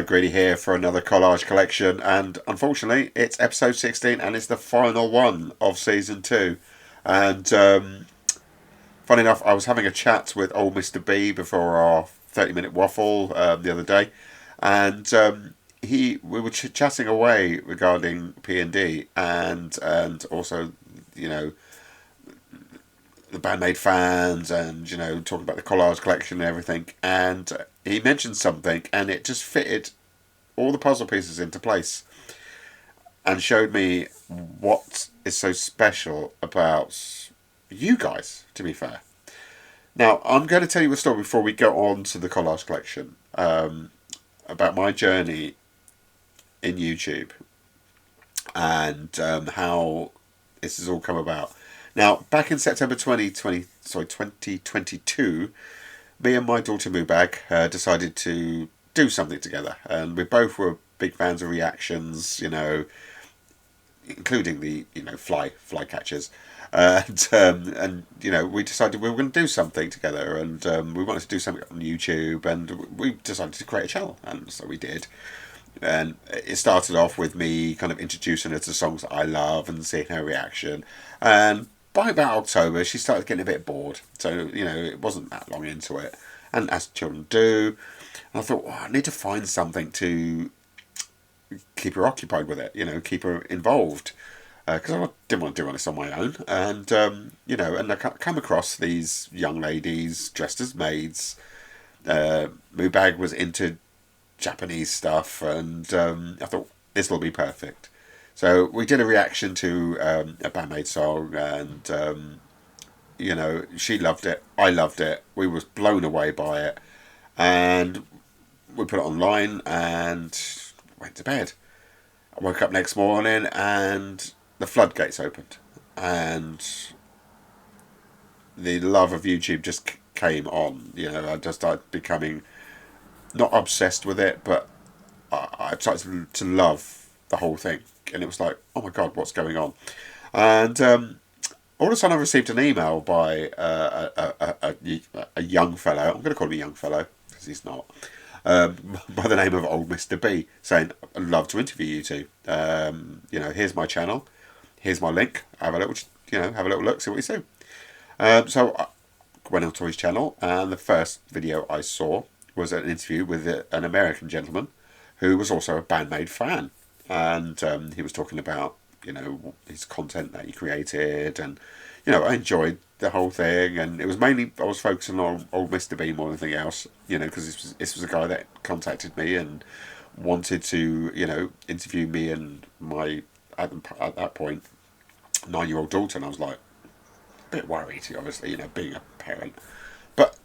Greedy here for another collage collection, and unfortunately it's episode 16 and it's the final one of season 2. And funny enough, I was having a chat with old Mr. B before our 30-minute waffle the other day, and we were chatting away regarding P&D and also, you know, the Band-Maid fans, and talking about the collage collection and everything, and he mentioned something and it just fitted all the puzzle pieces into place and showed me what is so special about you guys, to be fair. Now, I'm going to tell you a story before we go on to the collage collection, about my journey in YouTube and how this has all come about. Now, back in September 2022, me and my daughter Mubag decided to do something together, and we both were big fans of reactions, including the fly catchers, and we decided we were going to do something together, and we wanted to do something on YouTube, and we decided to create a channel, and so we did. And it started off with me kind of introducing her to songs that I love and seeing her reaction, and by about October, she started getting a bit bored. So, it wasn't that long into it. And as children do. And I thought, I need to find something to keep her occupied with it, keep her involved. Because I didn't want to do this on my own. And, and I come across these young ladies dressed as maids. Mubag was into Japanese stuff. And I thought, this will be perfect. So we did a reaction to a Band-Maid song, and she loved it. I loved it. We was blown away by it, and we put it online and went to bed. I woke up next morning and the floodgates opened, and the love of YouTube just came on. I just started becoming not obsessed with it, but I started to love the whole thing. And it was like, oh my God, what's going on? And all of a sudden I received an email by a young fellow. I'm going to call him a young fellow because he's not. By the name of old Mr. B, saying, I'd love to interview you two. Here's my channel. Here's my link. Have a little look, see what you see. So I went onto his channel, and the first video I saw was an interview with an American gentleman who was also a Band-Maid fan. And he was talking about, his content that he created, and, I enjoyed the whole thing, and it was mainly, I was focusing on old Mr. B more than anything else, because this was a guy that contacted me and wanted to, interview me and my, at that point, 9-year-old daughter, and I was like, a bit worried, obviously, being a parent. But,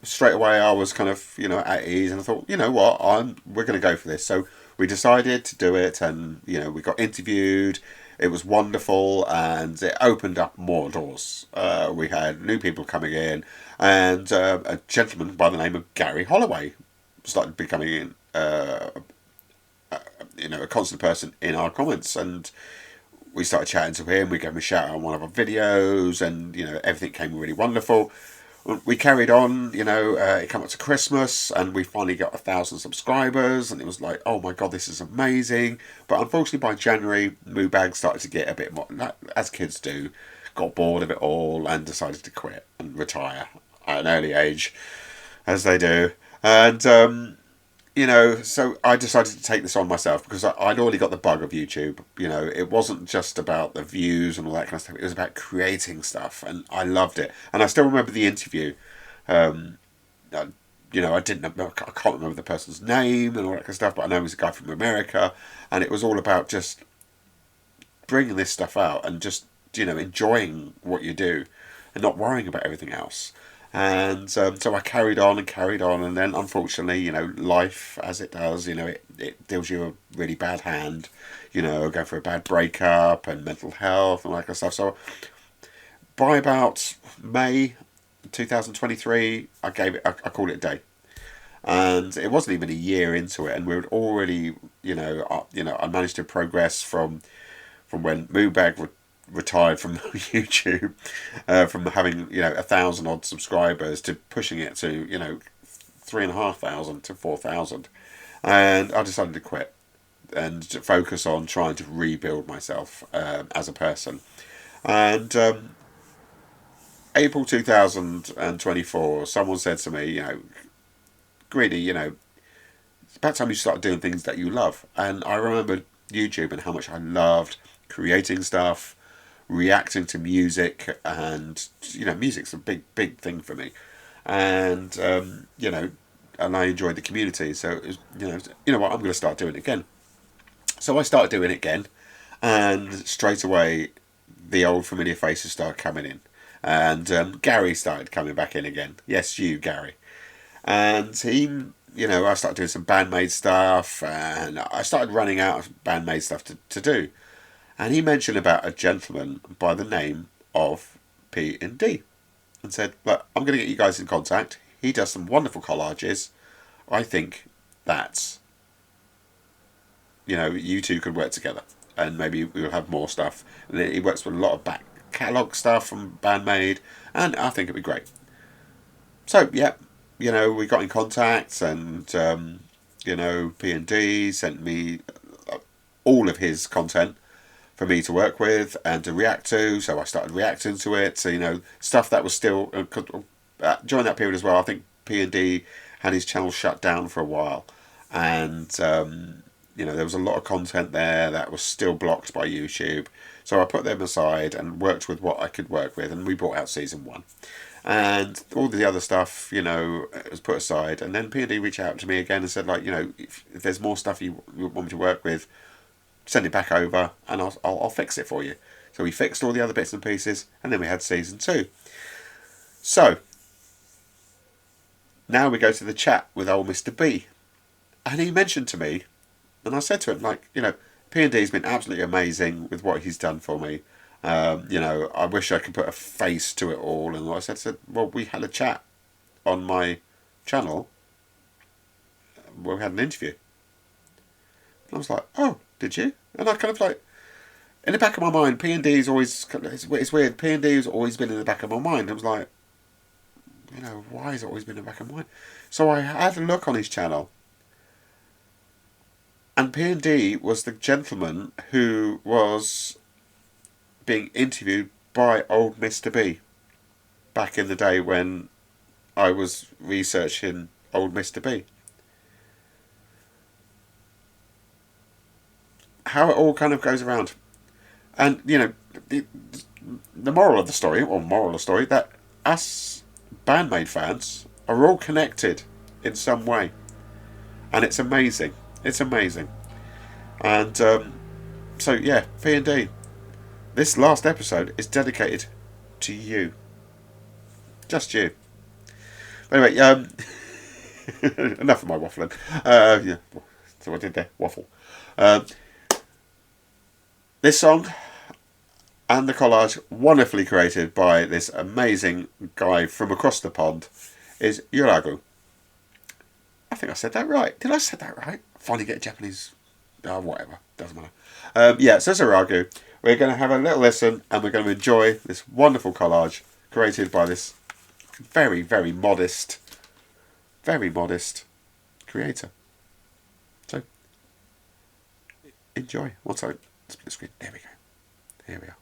straight away I was kind of, at ease, and I thought, we're going to go for this. So we decided to do it, and, we got interviewed. It was wonderful, and it opened up more doors. We had new people coming in, and a gentleman by the name of Gary Holloway started becoming, a constant person in our comments, and we started chatting to him. We gave him a shout out on one of our videos, and, everything came really wonderful. We carried on, it came up to Christmas, and we finally got 1,000 subscribers, and it was like, oh my God, this is amazing. But unfortunately by January, Mubag started to get a bit more, as kids do, got bored of it all and decided to quit and retire at an early age, as they do. And, so I decided to take this on myself, because I'd already got the bug of YouTube. It wasn't just about the views and all that kind of stuff. It was about creating stuff, and I loved it. And I still remember the interview. I can't remember the person's name and all that kind of stuff, but I know he was a guy from America, and it was all about just bringing this stuff out and just, enjoying what you do and not worrying about everything else. And so I carried on, and then unfortunately, life, as it does, it deals you a really bad hand, going for a bad breakup and mental health and all that kind of stuff. So by about May 2023, I called it a day. And it wasn't even a year into it, and we were already, I managed to progress from when Mubag retired from YouTube, from having 1,000 odd subscribers to pushing it to 3,500 to 4,000, And I decided to quit and to focus on trying to rebuild myself as a person. And April 2024, someone said to me, Greedy, it's about time you start doing things that you love. And I remembered YouTube and how much I loved creating stuff, reacting to music, and music's a big thing for me. And and I enjoyed the community, so it was, what, I'm going to start doing it again. So I started doing it again, and straight away the old familiar faces started coming in, and Gary started coming back in again. Yes, you, Gary. And he, I started doing some Band-Maid stuff, and I started running out of Band-Maid stuff to do. And he mentioned about a gentleman by the name of P&D, and said, look, I'm going to get you guys in contact. He does some wonderful collages. I think that, you two could work together, and maybe we'll have more stuff. And he works with a lot of back catalogue stuff from Band-Maid, and I think it'd be great. So, yeah, we got in contact, and, P&D sent me all of his content for me to work with and to react to. So I started reacting to it. So, stuff that was still... during that period as well, I think P&D had his channel shut down for a while, and there was a lot of content there that was still blocked by YouTube. So I put them aside and worked with what I could work with, and we brought out season 1, and all the other stuff was put aside. And then P&D reached out to me again and said, if there's more stuff you want me to work with, send it back over and I'll fix it for you. So we fixed all the other bits and pieces, and then we had season 2. So now we go to the chat with old Mr. B. And he mentioned to me, and I said to him, P&D's been absolutely amazing with what he's done for me. I wish I could put a face to it all. And I said, well, we had a chat on my channel where we had an interview. And I was like, oh, did you? And I kind of in the back of my mind, P&D's always, it's weird, P&D's always been in the back of my mind. I was like, why has it always been in the back of my mind? So I had a look on his channel, and P&D was the gentleman who was being interviewed by old Mr. B back in the day when I was researching old Mr. B. How it all kind of goes around. And, the moral of the story, that us Band-Maid fans are all connected in some way. And it's amazing. It's amazing. And so, yeah, P&D, this last episode is dedicated to you. Just you. But anyway, enough of my waffling. Yeah, so I did there, waffle. This song and the collage, wonderfully created by this amazing guy from across the pond, is Yuragu. I think I said that right. Did I say that right? Finally get a Japanese... whatever. Doesn't matter. Yeah, so it's Yuragu. We're going to have a little listen, and we're going to enjoy this wonderful collage created by this very, very modest creator. So, enjoy. Once I split the screen. There we go. Here we are.「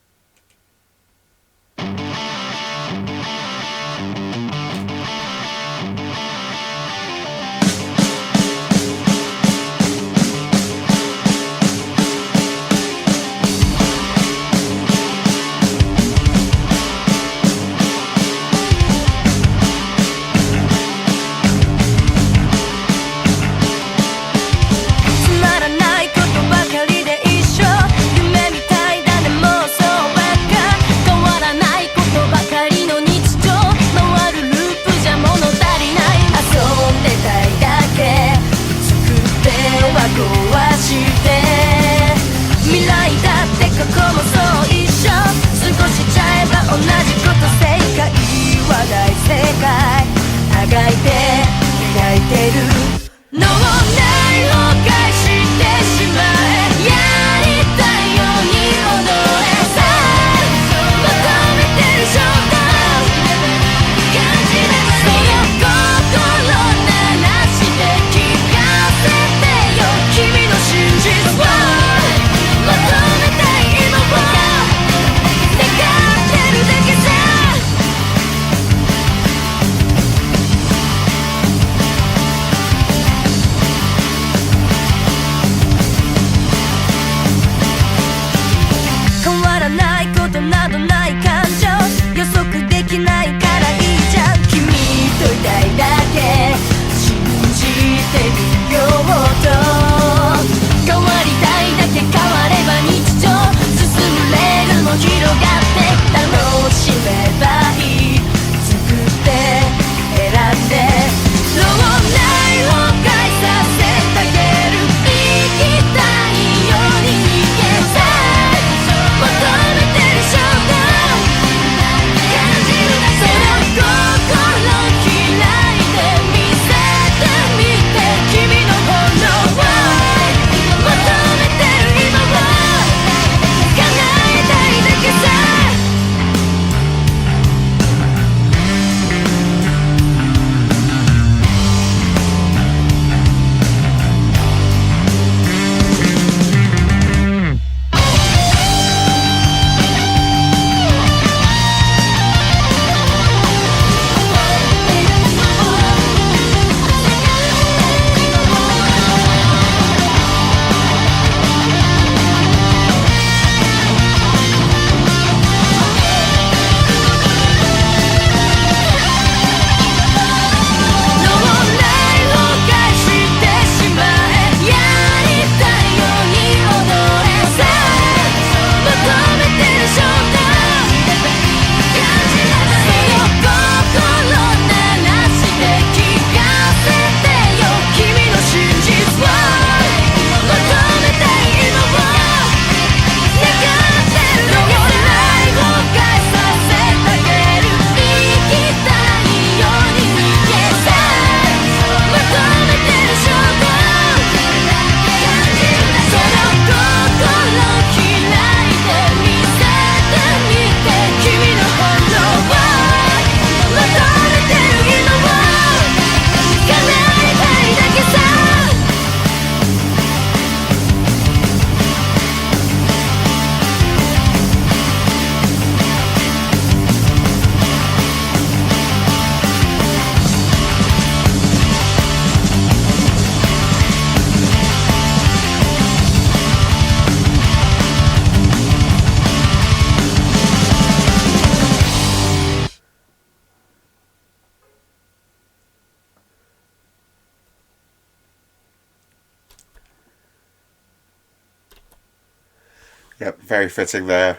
Yep, very fitting there.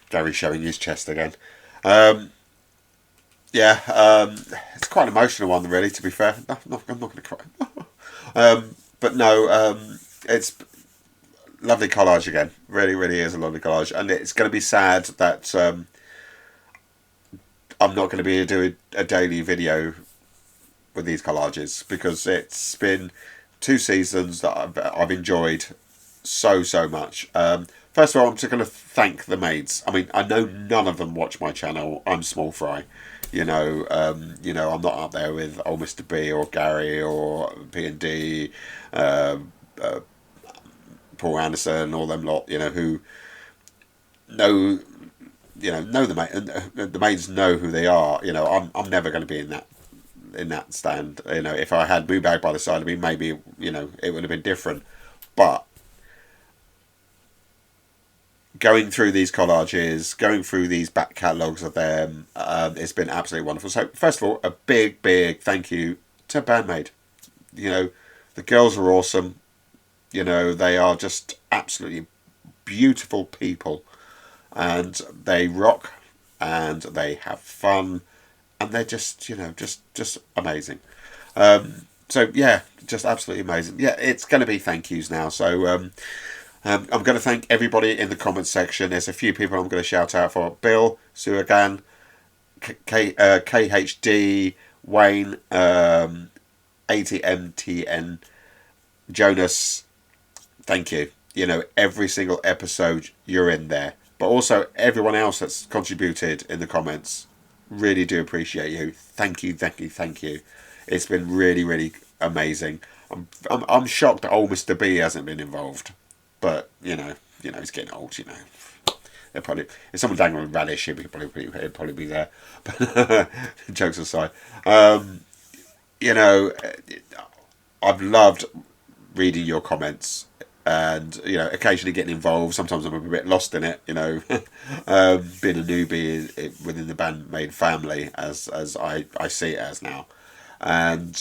Gary showing his chest again. Um, yeah, it's quite an emotional one, really. To be fair, no, I'm not going to cry. But no, it's lovely collage again. Really, really is a lovely collage, and it's going to be sad that I'm not going to be doing a daily video with these collages because it's been 2 seasons that I've enjoyed so much. First of all, I'm just going to thank the Maids. I mean, I know none of them watch my channel. I'm small fry, I'm not up there with old Mr. B or Gary or P&D, Paul Anderson, all them lot. Who know know the Maids know who they are. I'm never going to be in that stand. If I had Boo Bag by the side of me, maybe it would have been different. But going through these collages, going through these back catalogues of them, it's been absolutely wonderful. So first of all, a big thank you to Band-Maid. The girls are awesome. They are just absolutely beautiful people, and they rock, and they have fun, and they're just amazing. So yeah, just absolutely amazing. Yeah, it's going to be thank yous now. So I'm going to thank everybody in the comments section. There's a few people I'm going to shout out for: Bill, Suagan, KHD, Wayne, ATMTN, Jonas. Thank you. Every single episode you're in there, but also everyone else that's contributed in the comments. Really do appreciate you. Thank you. It's been really amazing. I'm shocked that old Mr. B hasn't been involved, but he's getting old. They're probably if someone dangling a radish, he'd probably be there. But jokes aside, I've loved reading your comments and occasionally getting involved. Sometimes I'm a bit lost in it. Being a newbie within the Band-Maid family, as I see it as now, and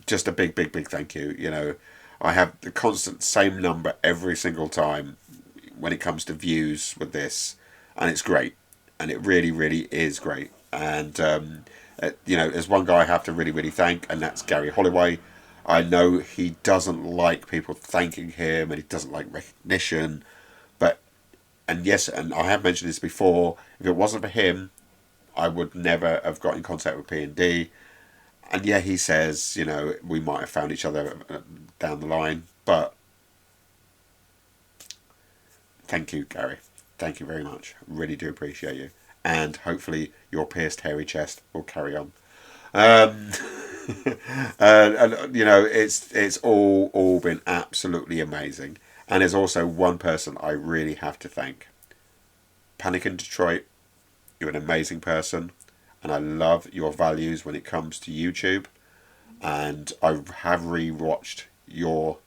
just a big thank you. I have the constant same number every single time when it comes to views with this, and it's great, and it really is great. And there's one guy I have to really thank, and that's Gary Holloway. I know he doesn't like people thanking him, and he doesn't like recognition, and I have mentioned this before. If it wasn't for him, I would never have got in contact with P&D. And yeah, he says, we might have found each other down the line, but thank you, Gary. Thank you very much. Really do appreciate you. And hopefully your pierced hairy chest will carry on. And it's all been absolutely amazing. And there's also one person I really have to thank. Panic in Detroit. You're an amazing person, and I love your values when it comes to YouTube. And I have re-watched your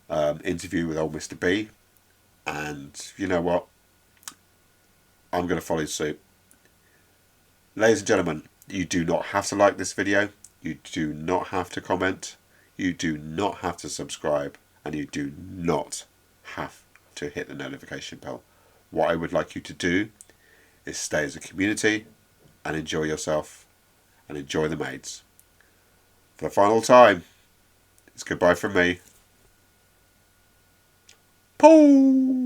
interview with old Mr. B, and you know what? I'm going to follow suit. Ladies and gentlemen, you do not have to like this video. You do not have to comment. You do not have to subscribe. And you do not have to hit the notification bell. What I would like you to do is stay as a community and enjoy yourself and enjoy the Maids. For the final time, it's goodbye from me. Paul!